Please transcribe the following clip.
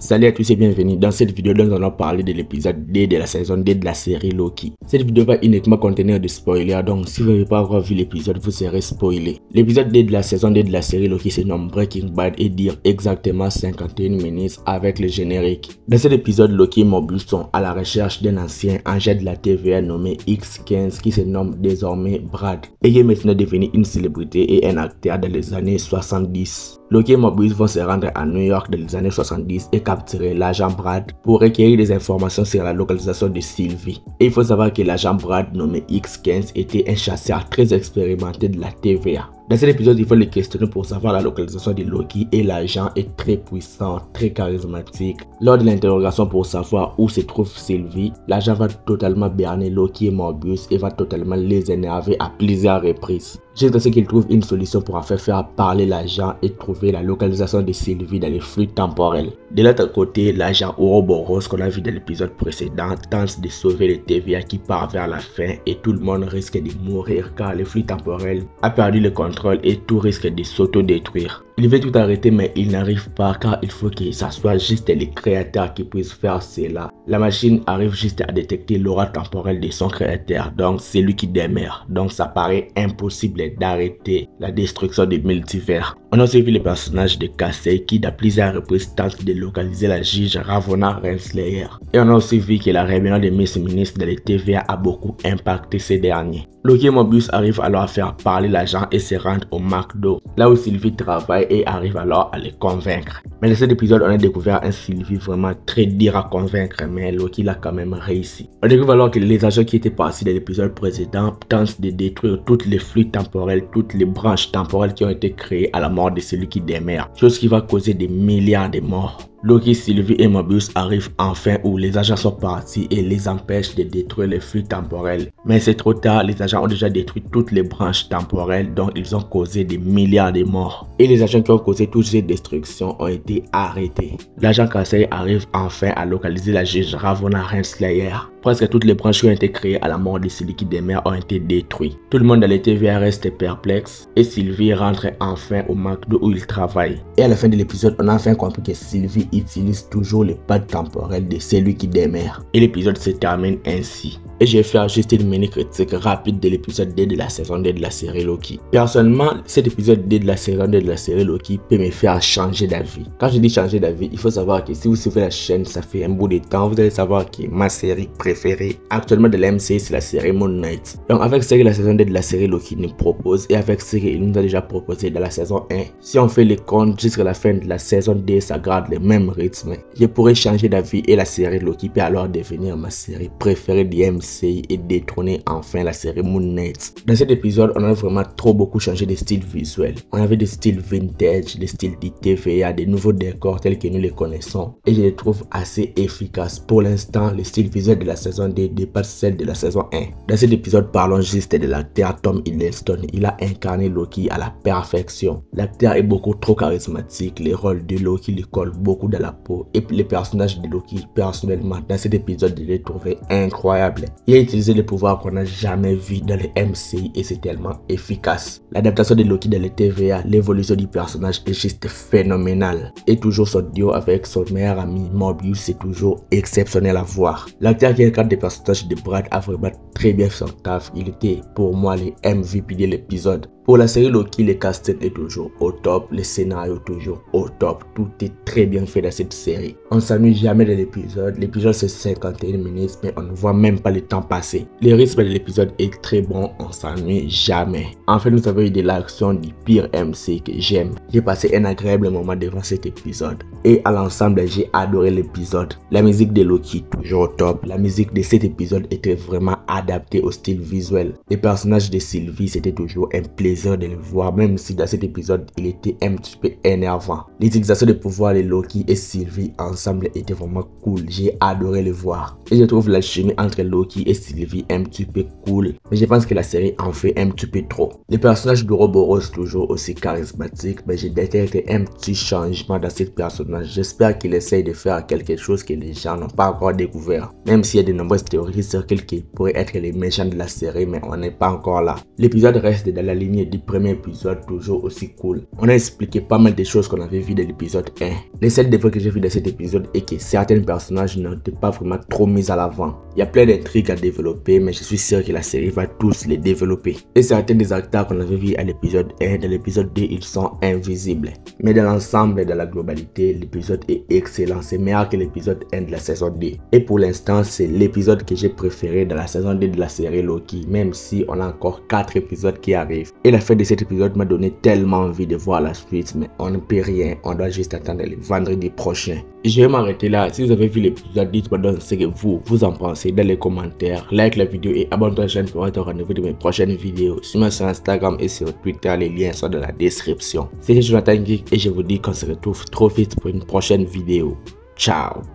Salut à tous et bienvenue. Dans cette vidéo, nous allons parler de l'épisode D de la saison D de la série Loki. Cette vidéo va uniquement contenir des spoilers, donc si vous n'avez pas encore vu l'épisode, vous serez spoilé. L'épisode D de la saison D de la série Loki se nomme Breaking Bad et dure exactement 51 minutes avec le générique. Dans cet épisode, Loki et Mobius sont à la recherche d'un ancien agent de la TVA nommé X15 qui se nomme désormais Brad et qui est maintenant devenu une célébrité et un acteur dans les années 70. Loki et Mobius vont se rendre à New York dans les années 70 et capturer l'agent Brad pour requérir des informations sur la localisation de Sylvie. Et il faut savoir que l'agent Brad nommé X15 était un chasseur très expérimenté de la TVA. Dans cet épisode, il faut le questionner pour savoir la localisation de Loki et l'agent est très puissant, très charismatique. Lors de l'interrogation pour savoir où se trouve Sylvie, l'agent va totalement berner Loki et Mobius et va totalement les énerver à plusieurs reprises. Jusqu'à ce qu'il trouve une solution pour en faire parler l'agent et trouver la localisation de Sylvie dans les flux temporels. De l'autre côté, l'agent Ouroboros qu'on a vu dans l'épisode précédent tente de sauver le TVA qui part vers la fin et tout le monde risque de mourir car le flux temporel a perdu le contrôle et tout risque de s'auto-détruire. Il veut tout arrêter mais il n'arrive pas car il faut que ça soit juste les créateurs qui puissent faire cela. La machine arrive juste à détecter l'aura temporelle de son créateur, donc c'est lui qui démarre. Donc ça paraît impossible d'arrêter la destruction des multivers. On a aussi vu le personnage de Casey qui à plusieurs reprises tente de localiser la juge Ravonna Renslayer. Et on a aussi vu que la rébellion des Miss Ministres de la TVA a beaucoup impacté ces derniers. Loki et Mobius arrivent alors à faire parler l'agent et se rendent au McDo, là où Sylvie travaille et arrive alors à les convaincre. Mais dans cet épisode, on a découvert un Sylvie vraiment très dur à convaincre, mais Loki l'a quand même réussi. On découvre alors que les agents qui étaient partis de l'épisode précédent tentent de détruire tous les flux temporels, toutes les branches temporelles qui ont été créées à la mort de celui qui démarre, chose qui va causer des milliards de morts. Loki, Sylvie et Mobius arrivent enfin où les agents sont partis et les empêchent de détruire les flux temporels. Mais c'est trop tard, les agents ont déjà détruit toutes les branches temporelles dont ils ont causé des milliards de morts. Et les agents qui ont causé toutes ces destructions ont été arrêtés. L'agent Casey arrive enfin à localiser la juge Ravonna Renslayer. Presque toutes les branches qui ont été créées à la mort de celui qui démarre ont été détruites. Tout le monde dans les TVA reste perplexe et Sylvie rentre enfin au McDo où il travaille. Et à la fin de l'épisode, on a enfin compris que Sylvie utilise toujours les pattes temporelles de celui qui démarre. Et l'épisode se termine ainsi. Et je vais faire juste une mini critique rapide de l'épisode D de la saison D de la série Loki. Personnellement, cet épisode D de la saison D de la série Loki peut me faire changer d'avis. Quand je dis changer d'avis, il faut savoir que si vous suivez la chaîne, ça fait un bout de temps, vous allez savoir que ma série préférée actuellement de la MCU, c'est la série Moon Knight. Donc avec ce que la saison D de la série Loki nous propose et avec ce qu'il nous a déjà proposé dans la saison 1, si on fait les comptes jusqu'à la fin de la saison D, ça garde le même rythme. Je pourrais changer d'avis et la série Loki peut alors devenir ma série préférée de MCU et détrôner enfin la série Moon Knight. Dans cet épisode, on a vraiment beaucoup changé de style visuel. On avait des styles vintage, des styles de TVA, des nouveaux décors tels que nous les connaissons. Et je les trouve assez efficaces. Pour l'instant, le style visuel de la saison 2 dépasse celle de la saison 1. Dans cet épisode, parlons juste de l'acteur Tom Hiddleston. Il a incarné Loki à la perfection. L'acteur est beaucoup trop charismatique. Les rôles de Loki lui collent beaucoup dans la peau. Et les personnages de Loki, personnellement, dans cet épisode, je les trouvais incroyables. Il a utilisé les pouvoirs qu'on n'a jamais vu dans les MCU et c'est tellement efficace. L'adaptation de Loki dans les TVA, l'évolution du personnage est juste phénoménale. Et toujours son duo avec son meilleur ami Mobius, c'est toujours exceptionnel à voir. L'acteur qui incarne des personnages de Brad a vraiment très bien fait son taf. Il était pour moi le MVP de l'épisode. Pour la série Loki, le casting est toujours au top, le scénario toujours au top. Tout est très bien fait dans cette série. On ne s'amuse jamais de l'épisode. L'épisode c'est 51 minutes, mais on ne voit même pas le temps passer. Le rythme de l'épisode est très bon, on s'ennuie jamais. En fait, nous avons eu de l'action du pire MC que j'aime. J'ai passé un agréable moment devant cet épisode. Et à l'ensemble, j'ai adoré l'épisode. La musique de Loki toujours au top. La musique de cet épisode était vraiment adaptée au style visuel. Les personnages de Sylvie, c'était toujours un plaisir de le voir, même si dans cet épisode il était un petit peu énervant. L'utilisation des pouvoirs de Loki et Sylvie ensemble était vraiment cool, j'ai adoré le voir. Et je trouve la chimie entre Loki et Sylvie un petit peu cool, mais je pense que la série en fait un petit peu trop. Les personnages d'Ouroboros toujours aussi charismatiques, mais j'ai détecté un petit changement dans ce personnage. J'espère qu'il essaye de faire quelque chose que les gens n'ont pas encore découvert, même s'il y a de nombreuses théories sur quel qui pourrait être les méchants de la série, mais on n'est pas encore là. L'épisode reste dans la lignée du premier épisode toujours aussi cool. On a expliqué pas mal de choses qu'on avait vues dans l'épisode 1. Les seuls défauts que j'ai vu dans cet épisode est que certains personnages n'étaient pas vraiment trop mis à l'avant. Il y a plein d'intrigues à développer, mais je suis sûr que la série va tous les développer. Et certains des acteurs qu'on avait vus à l'épisode 1, dans l'épisode 2, ils sont invisibles. Mais dans l'ensemble et dans la globalité, l'épisode est excellent. C'est meilleur que l'épisode 1 de la saison 2. Et pour l'instant, c'est l'épisode que j'ai préféré dans la saison 2 de la série Loki, même si on a encore 4 épisodes qui arrivent. Et la fin de cet épisode m'a donné tellement envie de voir la suite, mais on ne peut rien, on doit juste attendre le vendredi prochain. Je vais m'arrêter là. Si vous avez vu l'épisode, dites-moi donc ce que vous en pensez dans les commentaires. Like la vidéo et abonne-toi à la chaîne pour être au rendez-vous de mes prochaines vidéos. Suis-moi sur Instagram et sur Twitter, les liens sont dans la description. C'était Jonathan Geek et je vous dis qu'on se retrouve trop vite pour une prochaine vidéo. Ciao.